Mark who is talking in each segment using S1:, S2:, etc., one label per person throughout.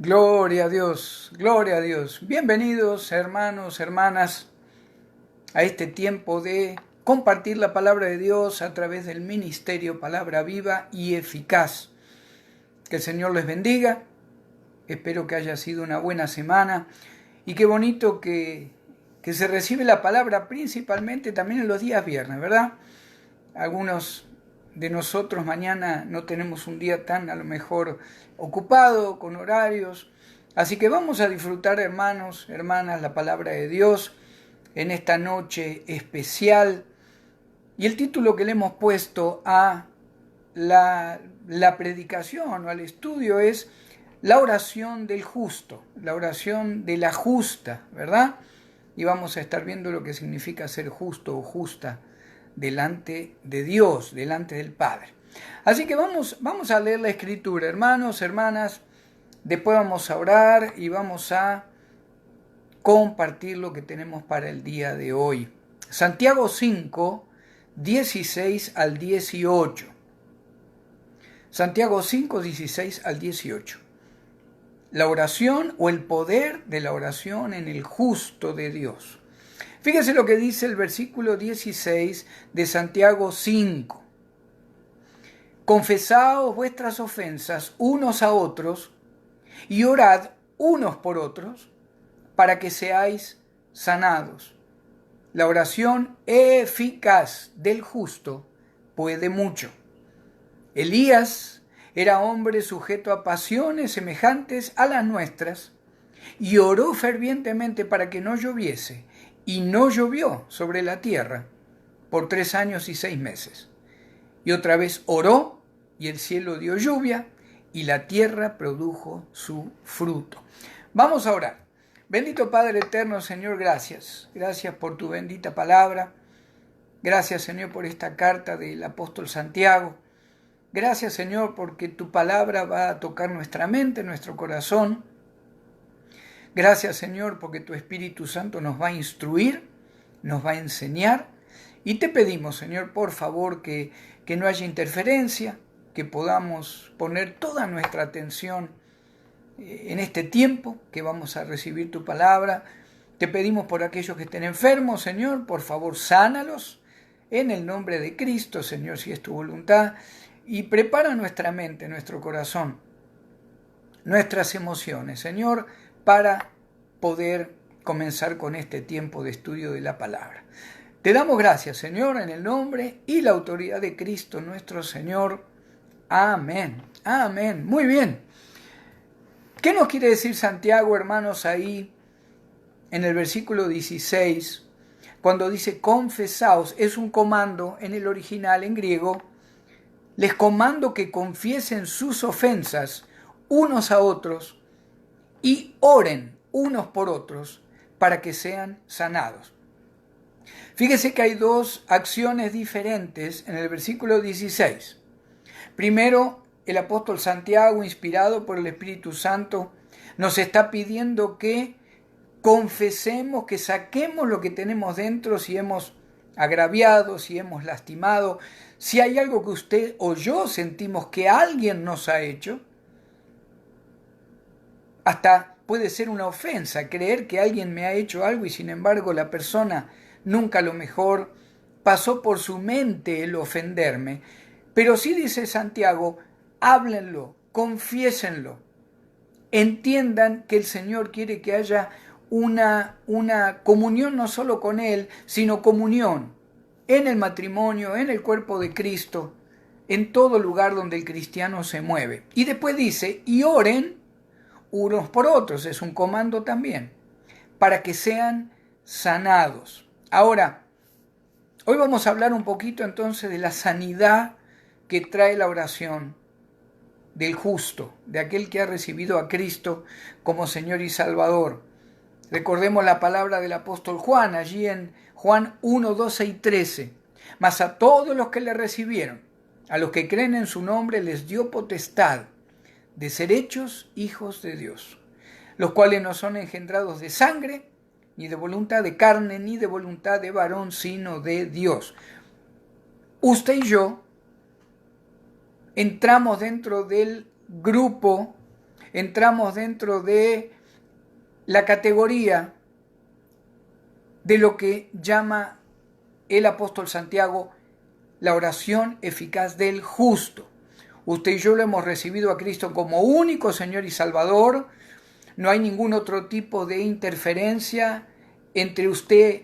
S1: Gloria a Dios, gloria a Dios. Bienvenidos hermanos, hermanas, a este tiempo de compartir la palabra de Dios a través del ministerio Palabra Viva y Eficaz. Que el Señor les bendiga, espero que haya sido una buena semana y qué bonito que se recibe la palabra principalmente también en los días viernes, ¿verdad? Algunos de nosotros mañana no tenemos un día tan a lo mejor ocupado con horarios, así que vamos a disfrutar, hermanos, hermanas, la palabra de Dios en esta noche especial. Y el título que le hemos puesto a la predicación o al estudio es la oración del justo, la oración de la justa, ¿verdad? Y vamos a estar viendo lo que significa ser justo o justa delante de Dios, delante del Padre. Así que vamos a leer la Escritura, hermanos, hermanas. Después vamos a orar y vamos a compartir lo que tenemos para el día de hoy. Santiago 5, 16 al 18. Santiago 5, 16 al 18. La oración o el poder de la oración en el justo de Dios. Fíjese lo que dice el versículo 16 de Santiago 5. Confesaos vuestras ofensas unos a otros y orad unos por otros para que seáis sanados. La oración eficaz del justo puede mucho. Elías era hombre sujeto a pasiones semejantes a las nuestras y oró fervientemente para que no lloviese, y no llovió sobre la tierra por 3 años y 6 meses. Y otra vez oró, y el cielo dio lluvia, y la tierra produjo su fruto. Vamos a orar. Bendito Padre eterno, Señor, gracias. Gracias por tu bendita palabra. Gracias, Señor, por esta carta del apóstol Santiago. Gracias, Señor, porque tu palabra va a tocar nuestra mente, nuestro corazón. Gracias, Señor, porque tu Espíritu Santo nos va a instruir, nos va a enseñar. Y te pedimos, Señor, por favor, que no haya interferencia, que podamos poner toda nuestra atención en este tiempo que vamos a recibir tu palabra. Te pedimos por aquellos que estén enfermos, Señor, por favor, sánalos en el nombre de Cristo, Señor, si es tu voluntad. Y prepara nuestra mente, nuestro corazón, nuestras emociones, Señor, para poder comenzar con este tiempo de estudio de la palabra. Te damos gracias, Señor, en el nombre y la autoridad de Cristo nuestro Señor. Amén. Amén. Muy bien. ¿Qué nos quiere decir Santiago, hermanos, ahí en el versículo 16? Cuando dice confesaos, es un comando en el original en griego. Les comando que confiesen sus ofensas unos a otros y oren unos por otros para que sean sanados. Fíjese que hay dos acciones diferentes en el versículo 16. Primero, el apóstol Santiago, inspirado por el Espíritu Santo, nos está pidiendo que confesemos, que saquemos lo que tenemos dentro si hemos agraviado, si hemos lastimado, si hay algo que usted o yo sentimos que alguien nos ha hecho. Hasta puede ser una ofensa creer que alguien me ha hecho algo y sin embargo la persona nunca a lo mejor pasó por su mente el ofenderme. Pero sí dice Santiago, háblenlo, confiésenlo, entiendan que el Señor quiere que haya una comunión no solo con Él, sino comunión en el matrimonio, en el cuerpo de Cristo, en todo lugar donde el cristiano se mueve. Y después dice, y oren unos por otros, es un comando también, para que sean sanados. Ahora, hoy vamos a hablar un poquito entonces de la sanidad que trae la oración del justo, de aquel que ha recibido a Cristo como Señor y Salvador. Recordemos la palabra del apóstol Juan, allí en Juan 1, 12 y 13. Mas a todos los que le recibieron, a los que creen en su nombre, les dio potestad de ser hechos hijos de Dios, los cuales no son engendrados de sangre, ni de voluntad de carne, ni de voluntad de varón, sino de Dios. Usted y yo entramos dentro del grupo entramos dentro de la categoría de lo que llama el apóstol Santiago la oración eficaz del justo. Usted y yo lo hemos recibido a Cristo como único Señor y Salvador. No hay ningún otro tipo de interferencia entre usted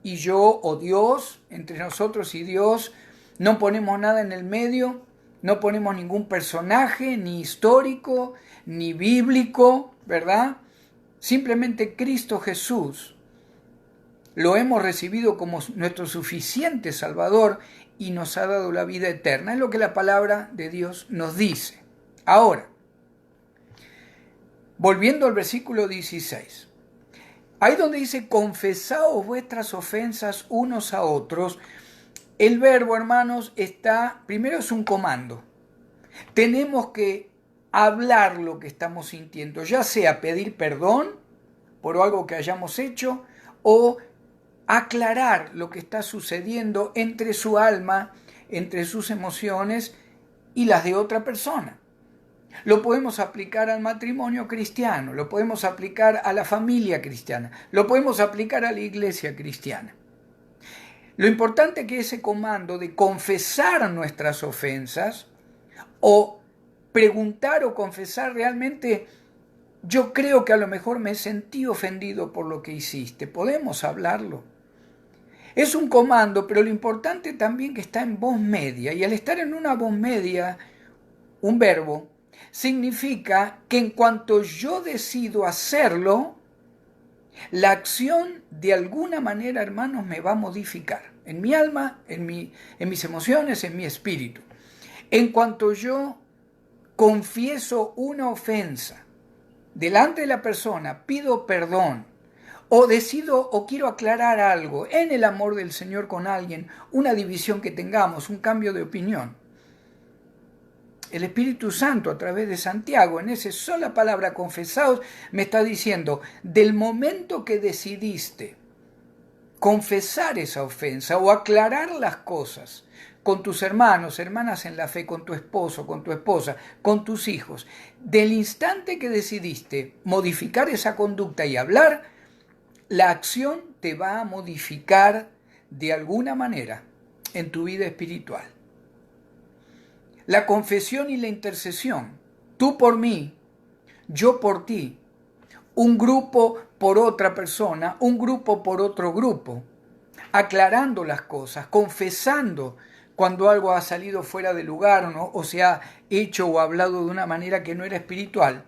S1: y yo o Dios, entre nosotros y Dios. No ponemos nada en el medio, no ponemos ningún personaje, ni histórico, ni bíblico, ¿verdad? Simplemente Cristo Jesús lo hemos recibido como nuestro suficiente Salvador y nos ha dado la vida eterna. Es lo que la palabra de Dios nos dice. Ahora, volviendo al versículo 16. Ahí donde dice, confesaos vuestras ofensas unos a otros. El verbo, hermanos, primero es un comando. Tenemos que hablar lo que estamos sintiendo, ya sea pedir perdón por algo que hayamos hecho o aclarar lo que está sucediendo entre su alma, entre sus emociones y las de otra persona. Lo podemos aplicar al matrimonio cristiano, lo podemos aplicar a la familia cristiana, lo podemos aplicar a la iglesia cristiana. Lo importante es que ese comando de confesar nuestras ofensas o preguntar o confesar realmente, yo creo que a lo mejor me sentí ofendido por lo que hiciste, podemos hablarlo. Es un comando, pero lo importante también que está en voz media, y al estar en una voz media, un verbo, significa que en cuanto yo decido hacerlo, la acción de alguna manera, hermanos, me va a modificar en mi alma, en mis emociones, en mi espíritu. En cuanto yo confieso una ofensa delante de la persona, pido perdón, o decido o quiero aclarar algo en el amor del Señor con alguien, una división que tengamos, un cambio de opinión, el Espíritu Santo a través de Santiago, en esa sola palabra confesaos, me está diciendo, del momento que decidiste confesar esa ofensa o aclarar las cosas con tus hermanos, hermanas en la fe, con tu esposo, con tu esposa, con tus hijos, del instante que decidiste modificar esa conducta y hablar, la acción te va a modificar de alguna manera en tu vida espiritual. La confesión y la intercesión, tú por mí, yo por ti, un grupo por otra persona, un grupo por otro grupo, aclarando las cosas, confesando cuando algo ha salido fuera de lugar, ¿no? O se ha hecho o hablado de una manera que no era espiritual.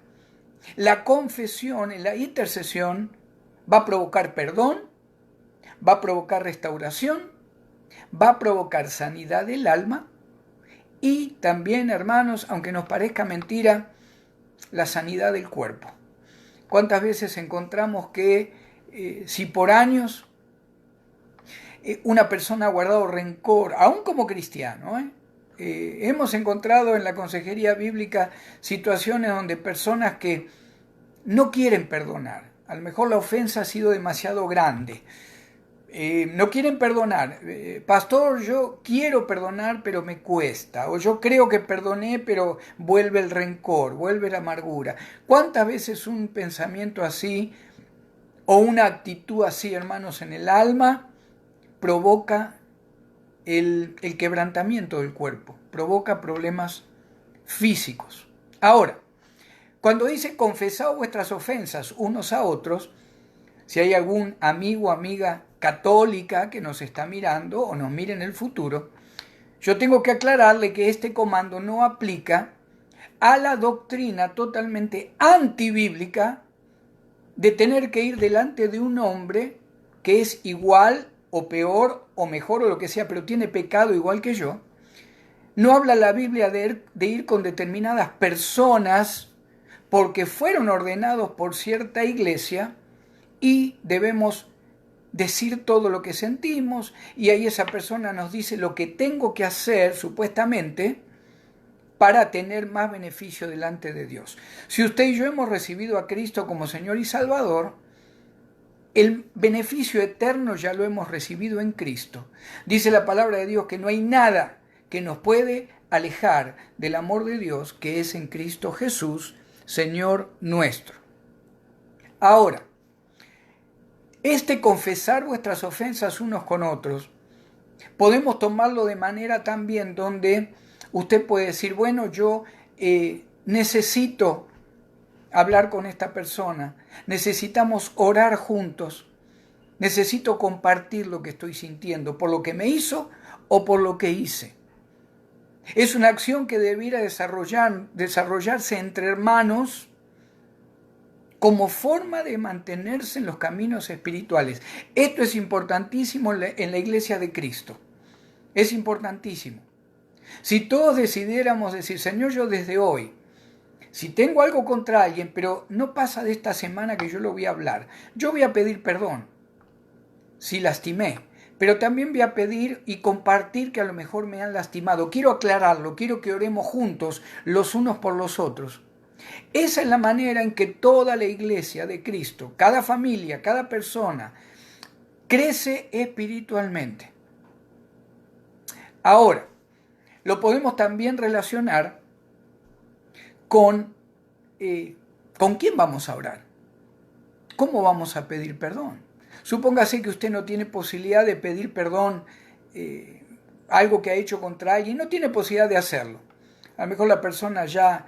S1: La confesión y la intercesión va a provocar perdón, va a provocar restauración, va a provocar sanidad del alma y también, hermanos, aunque nos parezca mentira, la sanidad del cuerpo. ¿Cuántas veces encontramos que si por años una persona ha guardado rencor, aún como cristiano, hemos encontrado en la consejería bíblica situaciones donde personas que no quieren perdonar, a lo mejor la ofensa ha sido demasiado grande, no quieren perdonar, pastor, yo quiero perdonar pero me cuesta, o yo creo que perdoné pero vuelve el rencor, vuelve la amargura. ¿Cuántas veces un pensamiento así o una actitud así, hermanos, en el alma provoca el quebrantamiento del cuerpo, provoca problemas físicos? Ahora, cuando dice confesad vuestras ofensas unos a otros, si hay algún amigo o amiga católica que nos está mirando o nos mire en el futuro, yo tengo que aclararle que este comando no aplica a la doctrina totalmente antibíblica de tener que ir delante de un hombre que es igual o peor o mejor o lo que sea, pero tiene pecado igual que yo. No habla la Biblia de ir con determinadas personas porque fueron ordenados por cierta iglesia y debemos decir todo lo que sentimos y ahí esa persona nos dice lo que tengo que hacer supuestamente para tener más beneficio delante de Dios. Si usted y yo hemos recibido a Cristo como Señor y Salvador, el beneficio eterno ya lo hemos recibido en Cristo. Dice la palabra de Dios que no hay nada que nos puede alejar del amor de Dios que es en Cristo Jesús, Señor nuestro. Ahora, este confesar vuestras ofensas unos con otros, podemos tomarlo de manera también donde usted puede decir, bueno, yo necesito hablar con esta persona, necesitamos orar juntos, necesito compartir lo que estoy sintiendo, por lo que me hizo o por lo que hice. Es una acción que debiera desarrollarse entre hermanos como forma de mantenerse en los caminos espirituales. Esto es importantísimo en la iglesia de Cristo. Es importantísimo. Si todos decidiéramos decir, Señor, yo desde hoy, si tengo algo contra alguien, pero no pasa de esta semana que yo lo voy a hablar, yo voy a pedir perdón si lastimé, pero también voy a pedir y compartir que a lo mejor me han lastimado. Quiero aclararlo, quiero que oremos juntos los unos por los otros. Esa es la manera en que toda la iglesia de Cristo, cada familia, cada persona, crece espiritualmente. Ahora, lo podemos también relacionar con quién vamos a orar. ¿Cómo vamos a pedir perdón? Supóngase que usted no tiene posibilidad de pedir perdón algo que ha hecho contra alguien, no tiene posibilidad de hacerlo. A lo mejor la persona ya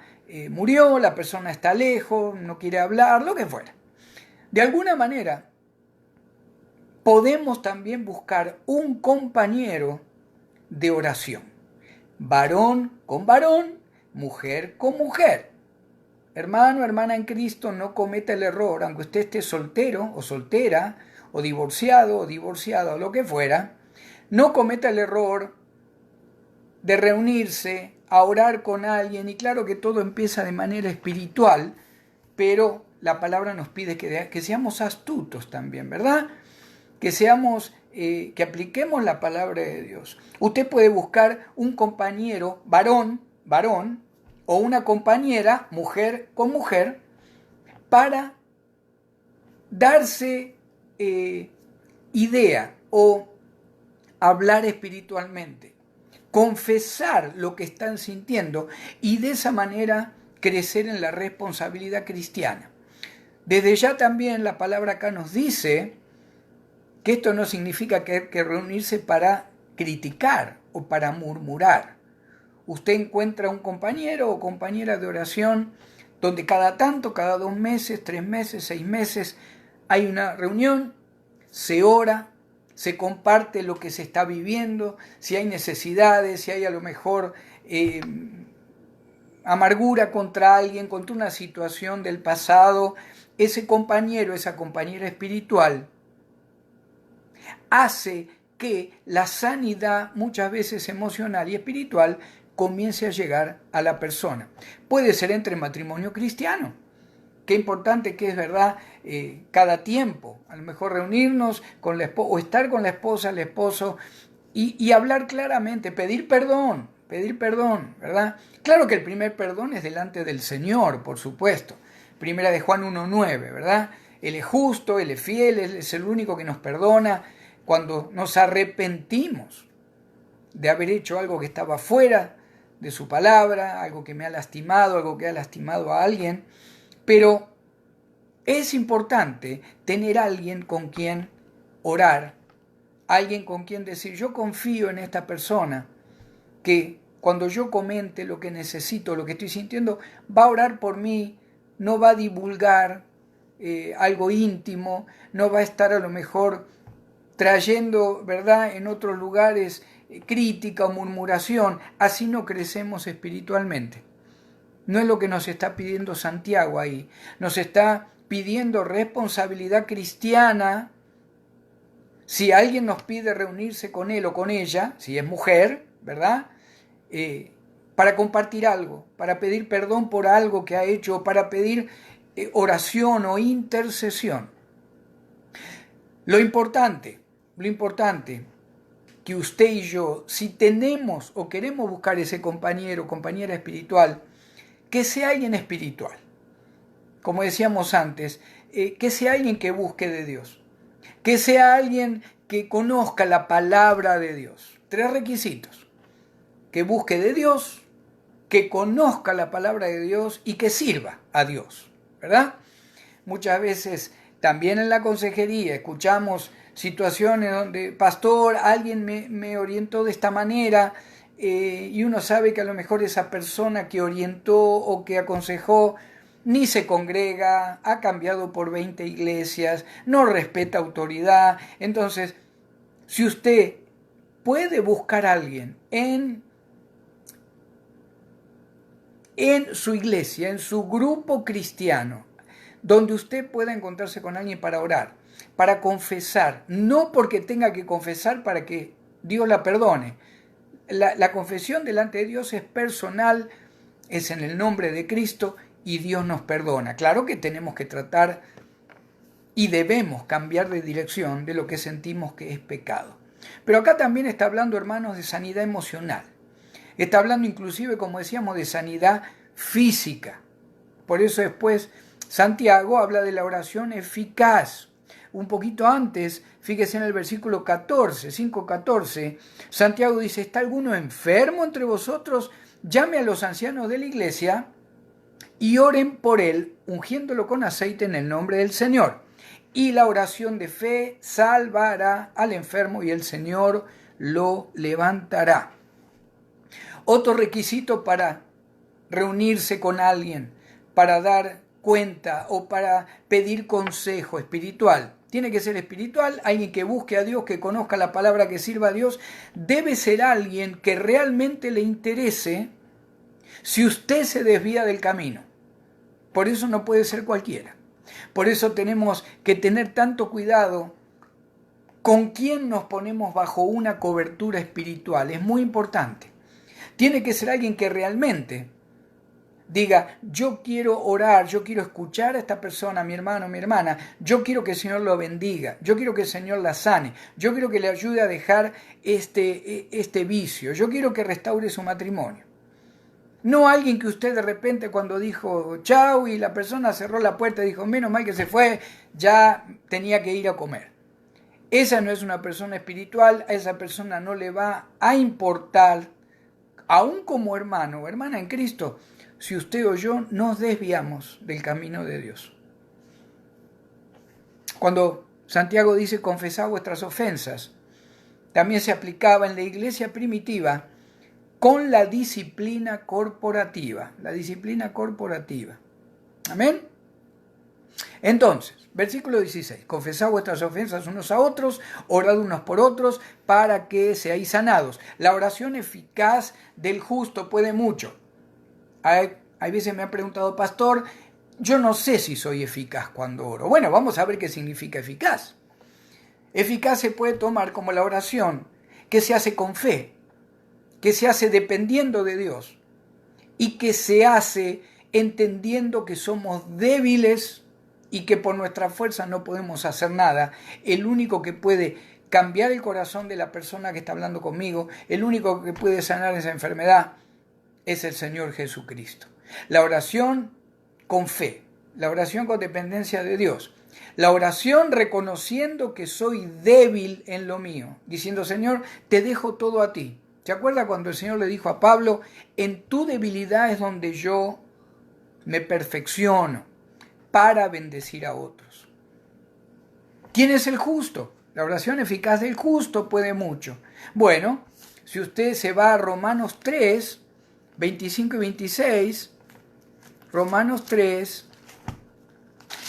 S1: murió, la persona está lejos, no quiere hablar, lo que fuera. De alguna manera, podemos también buscar un compañero de oración. Varón con varón, mujer con mujer. Hermano, hermana en Cristo, no cometa el error, aunque usted esté soltero o soltera, o divorciado o divorciada, o lo que fuera, no cometa el error de reunirse a orar con alguien, y claro que todo empieza de manera espiritual, pero la palabra nos pide que seamos astutos también, ¿verdad? Que apliquemos la palabra de Dios. Usted puede buscar un compañero varón, o una compañera, mujer con mujer, para darse idea o hablar espiritualmente, confesar lo que están sintiendo y de esa manera crecer en la responsabilidad cristiana. Desde ya también la palabra acá nos dice que esto no significa que hay que reunirse para criticar o para murmurar. Usted encuentra un compañero o compañera de oración donde cada tanto, cada 2 meses, 3 meses, 6 meses, hay una reunión, se ora, se comparte lo que se está viviendo, si hay necesidades, si hay a lo mejor amargura contra alguien, contra una situación del pasado. Ese compañero, esa compañera espiritual, hace que la sanidad, muchas veces emocional y espiritual, comience a llegar a la persona. Puede ser entre matrimonio cristiano. Qué importante que es, ¿verdad? Cada tiempo, a lo mejor reunirnos con la esposa, o estar con la esposa, el esposo, y hablar claramente, pedir perdón, ¿verdad? Claro que el primer perdón es delante del Señor, por supuesto. Primera de Juan 1:9, ¿verdad? Él es justo, Él es fiel, Él es el único que nos perdona cuando nos arrepentimos de haber hecho algo que estaba fuera de su palabra, algo que me ha lastimado, algo que ha lastimado a alguien. Pero es importante tener a alguien con quien orar, alguien con quien decir, yo confío en esta persona, que cuando yo comente lo que necesito, lo que estoy sintiendo, va a orar por mí, no va a divulgar algo íntimo, no va a estar a lo mejor trayendo, ¿verdad?, en otros lugares crítica o murmuración. Así no crecemos espiritualmente. No es lo que nos está pidiendo Santiago ahí. Nos está pidiendo responsabilidad cristiana. Si alguien nos pide reunirse con él o con ella, si es mujer, ¿verdad?, para compartir algo, para pedir perdón por algo que ha hecho, para pedir oración o intercesión. Lo importante, que usted y yo, si tenemos o queremos buscar ese compañero o compañera espiritual, que sea alguien espiritual. Como decíamos antes, que sea alguien que busque de Dios. Que sea alguien que conozca la palabra de Dios. 3 requisitos. Que busque de Dios, que conozca la palabra de Dios y que sirva a Dios, ¿verdad? Muchas veces también en la consejería escuchamos situaciones donde, pastor, alguien me orientó de esta manera, y uno sabe que a lo mejor esa persona que orientó o que aconsejó ni se congrega, ha cambiado por 20 iglesias, no respeta autoridad. Entonces, si usted puede buscar a alguien en su iglesia, en su grupo cristiano, donde usted pueda encontrarse con alguien para orar, para confesar, no porque tenga que confesar para que Dios la perdone. La confesión delante de Dios es personal, es en el nombre de Cristo y Dios nos perdona. Claro que tenemos que tratar y debemos cambiar de dirección de lo que sentimos que es pecado. Pero acá también está hablando, hermanos, de sanidad emocional. Está hablando inclusive, como decíamos, de sanidad física. Por eso después Santiago habla de la oración eficaz. Un poquito antes, fíjese en el versículo 14, 5:14, Santiago dice, ¿está alguno enfermo entre vosotros? Llame a los ancianos de la iglesia y oren por él, ungiéndolo con aceite en el nombre del Señor. Y la oración de fe salvará al enfermo y el Señor lo levantará. Otro requisito para reunirse con alguien, para dar cuenta o para pedir consejo espiritual. Tiene que ser espiritual, alguien que busque a Dios, que conozca la palabra, que sirva a Dios. Debe ser alguien que realmente le interese si usted se desvía del camino. Por eso no puede ser cualquiera. Por eso tenemos que tener tanto cuidado con quién nos ponemos bajo una cobertura espiritual. Es muy importante. Tiene que ser alguien que realmente diga, yo quiero orar, yo quiero escuchar a esta persona, mi hermano, mi hermana, yo quiero que el Señor lo bendiga, yo quiero que el Señor la sane, yo quiero que le ayude a dejar este vicio, yo quiero que restaure su matrimonio. No alguien que usted de repente cuando dijo chau y la persona cerró la puerta y dijo, menos mal que se fue, ya tenía que ir a comer. Esa no es una persona espiritual, a esa persona no le va a importar, aún como hermano o hermana en Cristo, si usted o yo nos desviamos del camino de Dios. Cuando Santiago dice confesad vuestras ofensas, también se aplicaba en la iglesia primitiva con la disciplina corporativa. La disciplina corporativa. Amén. Entonces, versículo 16. Confesad vuestras ofensas unos a otros, orad unos por otros, para que seáis sanados. La oración eficaz del justo puede mucho. Hay veces me han preguntado, pastor, yo no sé si soy eficaz cuando oro. Bueno, vamos a ver qué significa eficaz. Eficaz se puede tomar como la oración que se hace con fe, que se hace dependiendo de Dios y que se hace entendiendo que somos débiles y que por nuestra fuerza no podemos hacer nada. El único que puede cambiar el corazón de la persona que está hablando conmigo, el único que puede sanar esa enfermedad es el Señor Jesucristo. La oración con fe, la oración con dependencia de Dios, la oración reconociendo que soy débil en lo mío, diciendo, Señor, te dejo todo a ti. ¿Se acuerda cuando el Señor le dijo a Pablo, en tu debilidad es donde yo me perfecciono para bendecir a otros? ¿Quién es el justo? La oración eficaz del justo puede mucho. Bueno, si usted se va a Romanos 3, 25 y 26, Romanos 3,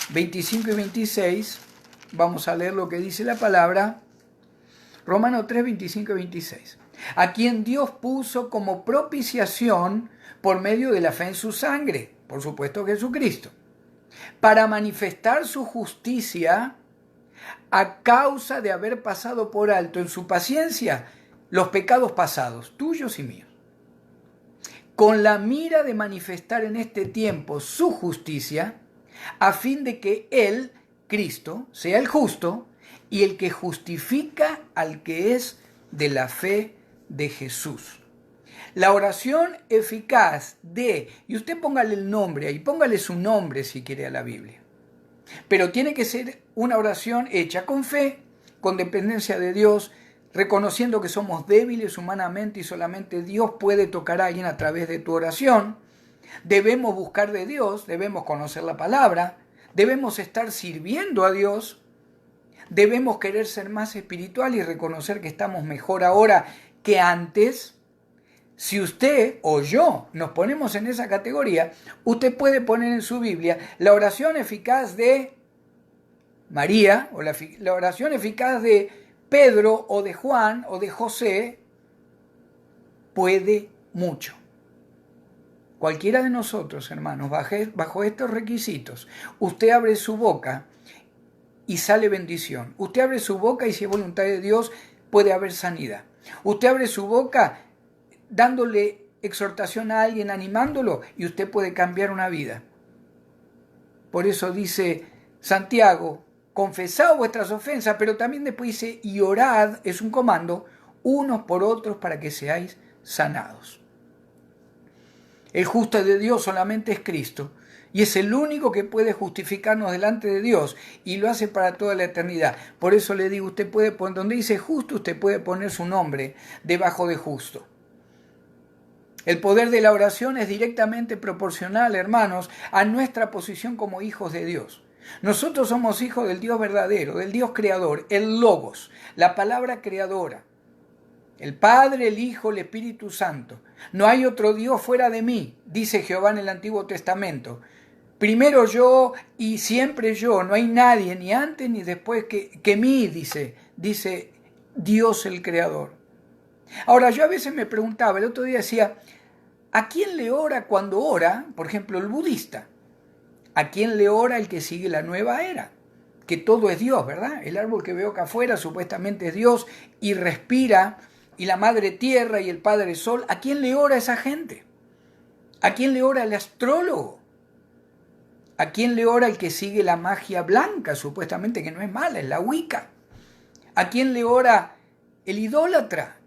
S1: 25 y 26, vamos a leer lo que dice la palabra. Romanos 3, 25 y 26. A quien Dios puso como propiciación por medio de la fe en su sangre, por supuesto Jesucristo, para manifestar su justicia a causa de haber pasado por alto en su paciencia los pecados pasados, tuyos y míos, con la mira de manifestar en este tiempo su justicia, a fin de que Él, Cristo, sea el justo y el que justifica al que es de la fe de Jesús. La oración eficaz y usted póngale el nombre ahí, póngale su nombre si quiere a la Biblia, pero tiene que ser una oración hecha con fe, con dependencia de Dios, reconociendo que somos débiles humanamente y solamente Dios puede tocar a alguien a través de tu oración. Debemos buscar de Dios, debemos conocer la palabra, debemos estar sirviendo a Dios, debemos querer ser más espiritual y reconocer que estamos mejor ahora que antes. Si usted o yo nos ponemos en esa categoría, usted puede poner en su Biblia la oración eficaz de María o la oración eficaz de Pedro o de Juan o de José. Puede mucho. Cualquiera de nosotros, hermanos, bajo estos requisitos, usted abre su boca y sale bendición. Usted abre su boca y si es voluntad de Dios puede haber sanidad. Usted abre su boca dándole exhortación a alguien, animándolo, y usted puede cambiar una vida. Por eso dice Santiago, confesad vuestras ofensas, pero también después dice, y orad, es un comando, unos por otros para que seáis sanados. El justo de Dios solamente es Cristo, y es el único que puede justificarnos delante de Dios, y lo hace para toda la eternidad. Por eso le digo, usted puede poner, donde dice justo, usted puede poner su nombre debajo de justo. El poder de la oración es directamente proporcional, hermanos, a nuestra posición como hijos de Dios. Nosotros somos hijos del Dios verdadero, del Dios creador, el Logos, la palabra creadora. El Padre, el Hijo, el Espíritu Santo. No hay otro Dios fuera de mí, dice Jehová en el Antiguo Testamento. Primero yo y siempre yo, no hay nadie ni antes ni después que mí, dice Dios el Creador. Ahora, yo a veces me preguntaba, el otro día decía, ¿a quién le ora cuando ora, por ejemplo, el budista? ¿A quién le ora el que sigue la nueva era? Que todo es Dios, ¿verdad? El árbol que veo acá afuera supuestamente es Dios y respira, y la madre tierra y el padre sol. ¿A quién le ora esa gente? ¿A quién le ora el astrólogo? ¿A quién le ora el que sigue la magia blanca, supuestamente que no es mala, es la Wicca? ¿A quién le ora el idólatra?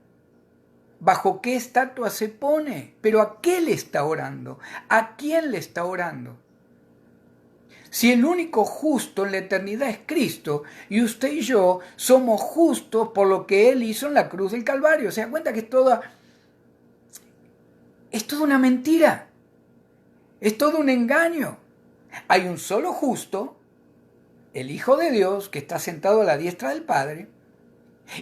S1: ¿Bajo qué estatua se pone? ¿Pero a qué le está orando? ¿A quién le está orando? Si el único justo en la eternidad es Cristo, y usted y yo somos justos por lo que Él hizo en la cruz del Calvario. ¿Se da cuenta que es toda una mentira? Es todo un engaño. Hay un solo justo, el Hijo de Dios, que está sentado a la diestra del Padre,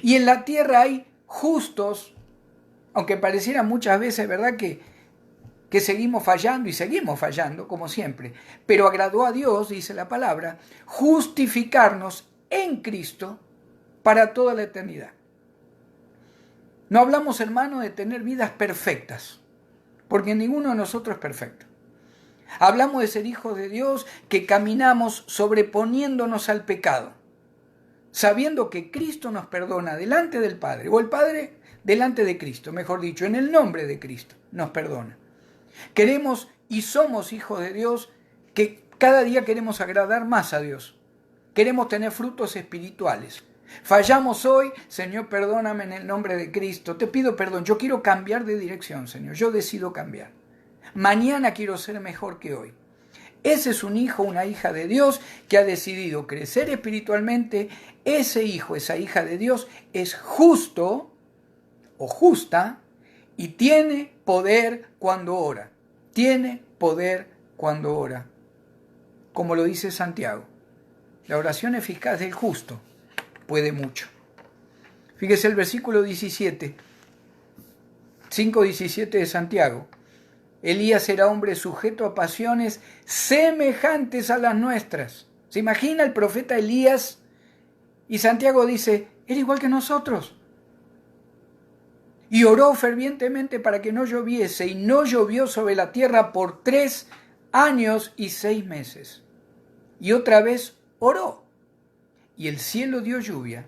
S1: y en la tierra hay justos, aunque pareciera muchas veces, ¿verdad?, que seguimos fallando y seguimos fallando, como siempre. Pero agradó a Dios, dice la palabra, justificarnos en Cristo para toda la eternidad. No hablamos, hermano, de tener vidas perfectas, porque ninguno de nosotros es perfecto. Hablamos de ser hijos de Dios que caminamos sobreponiéndonos al pecado, sabiendo que Cristo nos perdona delante del Padre, o el Padre delante de Cristo, mejor dicho, en el nombre de Cristo nos perdona. Queremos y somos hijos de Dios que cada día queremos agradar más a Dios. Queremos tener frutos espirituales. Fallamos hoy, Señor, perdóname en el nombre de Cristo. Te pido perdón, yo quiero cambiar de dirección, Señor. Yo decido cambiar. Mañana quiero ser mejor que hoy. Ese es un hijo, una hija de Dios que ha decidido crecer espiritualmente. Ese hijo, esa hija de Dios es justo o justa y tiene poder cuando ora. Tiene poder cuando ora. Como lo dice Santiago, la oración eficaz del justo puede mucho. Fíjese el versículo 17, 5:17 de Santiago. Elías era hombre sujeto a pasiones semejantes a las nuestras. ¿Se imagina el profeta Elías? Y Santiago dice, era igual que nosotros. Y oró fervientemente para que no lloviese, y no llovió sobre la tierra por 3 años y 6 meses. Y otra vez oró, y el cielo dio lluvia,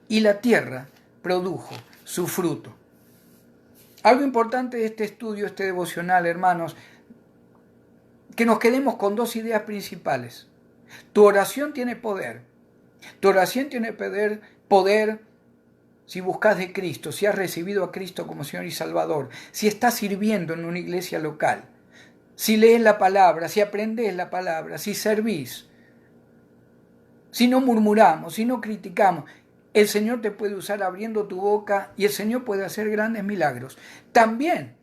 S1: y la tierra produjo su fruto. Algo importante de este estudio, este devocional, hermanos, que nos quedemos con 2 ideas principales. Tu oración tiene poder. Tu oración tiene poder si buscas de Cristo, si has recibido a Cristo como Señor y Salvador, si estás sirviendo en una iglesia local, si lees la palabra, si aprendes la palabra, si servís, si no murmuramos, si no criticamos. El Señor te puede usar abriendo tu boca y el Señor puede hacer grandes milagros. También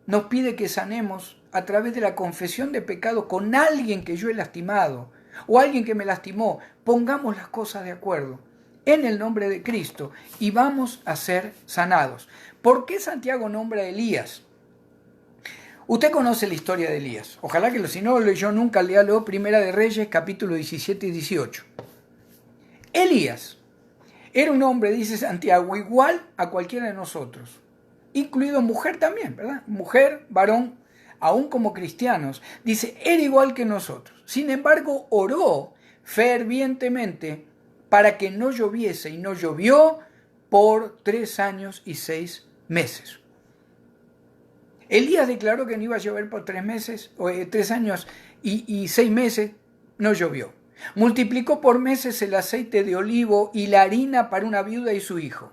S1: nos pide que sanemos a través de la confesión de pecado con alguien que yo he lastimado o alguien que me lastimó. Pongamos las cosas de acuerdo en el nombre de Cristo y vamos a ser sanados. ¿Por qué Santiago nombra a Elías? Usted conoce la historia de Elías. Ojalá que si no lo leyó nunca, léalo. Primera de Reyes, capítulo 17 y 18. Elías era un hombre, dice Santiago, igual a cualquiera de nosotros, incluido mujer también, ¿verdad? Mujer, varón, aún como cristianos. Dice, era igual que nosotros. Sin embargo, oró fervientemente para que no lloviese, y no llovió por 3 años y 6 meses. Elías declaró que no iba a llover por 3 meses, o 3 años y 6 meses, no llovió. Multiplicó por meses el aceite de olivo y la harina para una viuda y su hijo.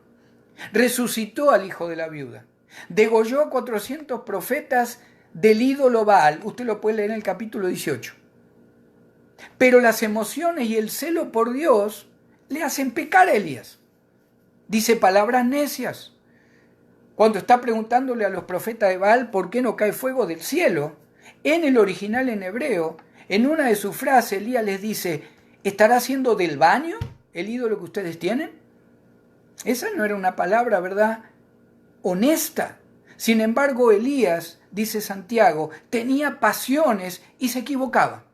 S1: Resucitó al hijo de la viuda. Degolló a 400 profetas del ídolo Baal. Usted lo puede leer en el capítulo 18. Pero las emociones y el celo por Dios le hacen pecar a Elías. Dice palabras necias. Cuando está preguntándole a los profetas de Baal por qué no cae fuego del cielo, en el original en hebreo, en una de sus frases, Elías les dice, ¿estará haciendo del baño el ídolo que ustedes tienen? Esa no era una palabra, ¿verdad?, honesta. Sin embargo, Elías, dice Santiago, tenía pasiones y se equivocaba,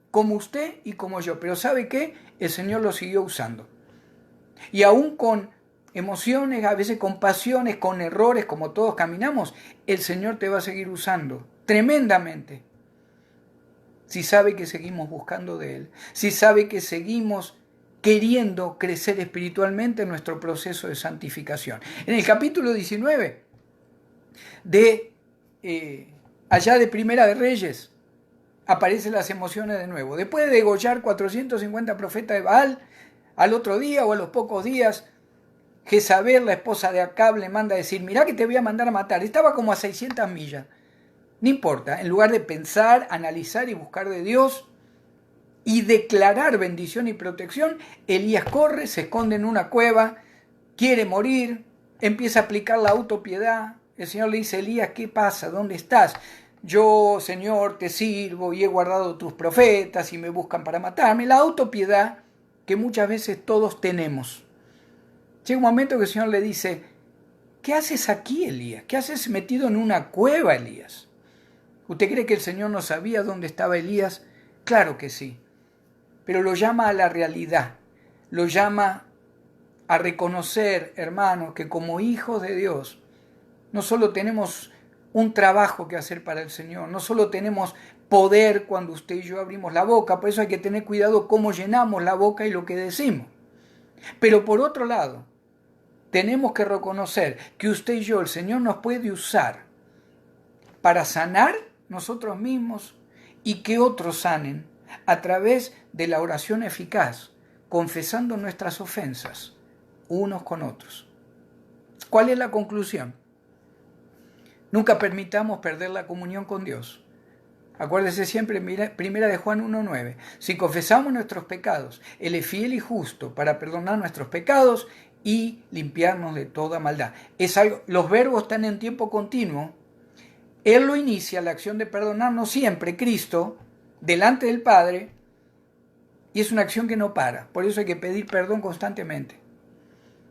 S1: como usted y como yo. Pero ¿sabe qué? El Señor lo siguió usando. Y aún con emociones, a veces con pasiones, con errores, como todos caminamos, el Señor te va a seguir usando tremendamente. Si sabe que seguimos buscando de Él, si sabe que seguimos queriendo crecer espiritualmente en nuestro proceso de santificación. En el capítulo 19 de allá de Primera de Reyes aparecen las emociones de nuevo. Después de degollar 450 profetas de Baal, al otro día o a los pocos días, Jezabel, la esposa de Acab, le manda a decir, mirá que te voy a mandar a matar. Estaba como a 600 millas. No importa, en lugar de pensar, analizar y buscar de Dios y declarar bendición y protección, Elías corre, se esconde en una cueva, quiere morir, empieza a aplicar la autopiedad. El Señor le dice, Elías, ¿qué pasa? ¿Dónde estás? Yo, Señor, te sirvo y he guardado tus profetas y me buscan para matarme. La autopiedad que muchas veces todos tenemos. Llega un momento que el Señor le dice, ¿qué haces aquí, Elías? ¿Qué haces metido en una cueva, Elías? ¿Usted cree que el Señor no sabía dónde estaba Elías? Claro que sí. Pero lo llama a la realidad. Lo llama a reconocer, hermanos, que como hijos de Dios, no solo tenemos un trabajo que hacer para el Señor, no solo tenemos poder cuando usted y yo abrimos la boca, por eso hay que tener cuidado cómo llenamos la boca y lo que decimos. Pero por otro lado, tenemos que reconocer que usted y yo, el Señor nos puede usar para sanar nosotros mismos y que otros sanen a través de la oración eficaz, confesando nuestras ofensas unos con otros. ¿Cuál es la conclusión? Nunca permitamos perder la comunión con Dios. Acuérdese siempre, primera de Juan 1:9. Si confesamos nuestros pecados, Él es fiel y justo para perdonar nuestros pecados y limpiarnos de toda maldad. Los verbos están en tiempo continuo. Él lo inicia, la acción de perdonarnos siempre, Cristo, delante del Padre, y es una acción que no para. Por eso hay que pedir perdón constantemente.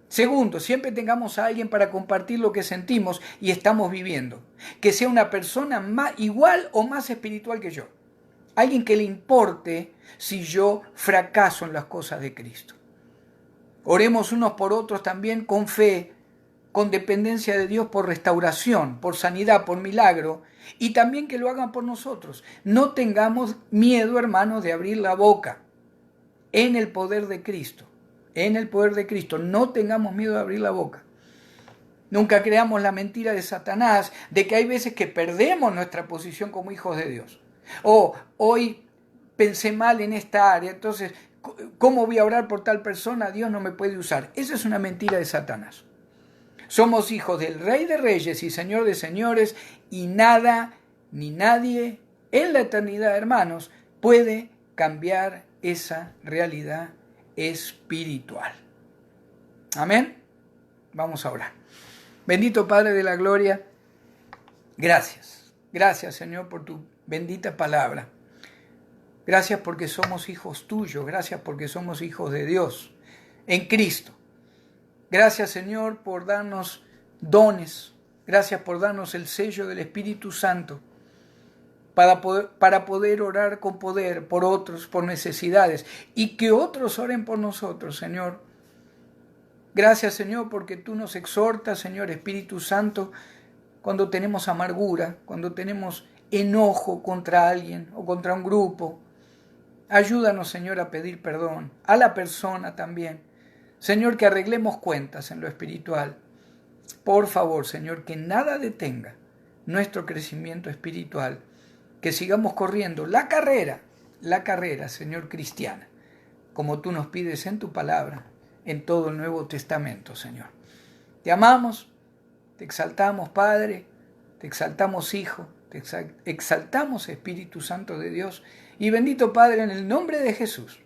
S1: Segundo, siempre tengamos a alguien para compartir lo que sentimos y estamos viviendo. Que sea una persona igual o más espiritual que yo. Alguien que le importe si yo fracaso en las cosas de Cristo. Oremos unos por otros también con fe, con dependencia de Dios por restauración, por sanidad, por milagro, y también que lo hagan por nosotros. No tengamos miedo, hermanos, de abrir la boca en el poder de Cristo. En el poder de Cristo. No tengamos miedo de abrir la boca. Nunca creamos la mentira de Satanás de que hay veces que perdemos nuestra posición como hijos de Dios. Hoy pensé mal en esta área, entonces, ¿cómo voy a orar por tal persona? Dios no me puede usar. Esa es una mentira de Satanás. Somos hijos del Rey de Reyes y Señor de Señores, y nada ni nadie en la eternidad, hermanos, puede cambiar esa realidad espiritual. Amén. Vamos a orar. Bendito Padre de la gloria, gracias. Gracias, Señor, por tu bendita palabra. Gracias porque somos hijos tuyos. Gracias porque somos hijos de Dios en Cristo. Gracias, Señor, por darnos dones. Gracias por darnos el sello del Espíritu Santo para poder orar con poder por otros, por necesidades, y que otros oren por nosotros, Señor. Gracias, Señor, porque tú nos exhortas, Señor Espíritu Santo, cuando tenemos amargura, cuando tenemos enojo contra alguien o contra un grupo. Ayúdanos, Señor, a pedir perdón, a la persona también. Señor, que arreglemos cuentas en lo espiritual. Por favor, Señor, que nada detenga nuestro crecimiento espiritual, que sigamos corriendo la carrera, Señor, cristiana, como tú nos pides en tu palabra, en todo el Nuevo Testamento, Señor. Te amamos, te exaltamos, Padre, te exaltamos, Hijo, te exaltamos, Espíritu Santo de Dios, y bendito Padre, en el nombre de Jesús,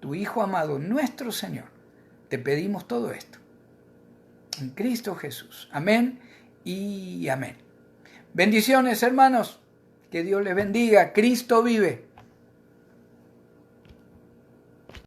S1: tu Hijo amado, nuestro Señor, te pedimos todo esto. En Cristo Jesús. Amén y amén. Bendiciones, hermanos. Que Dios les bendiga. Cristo vive.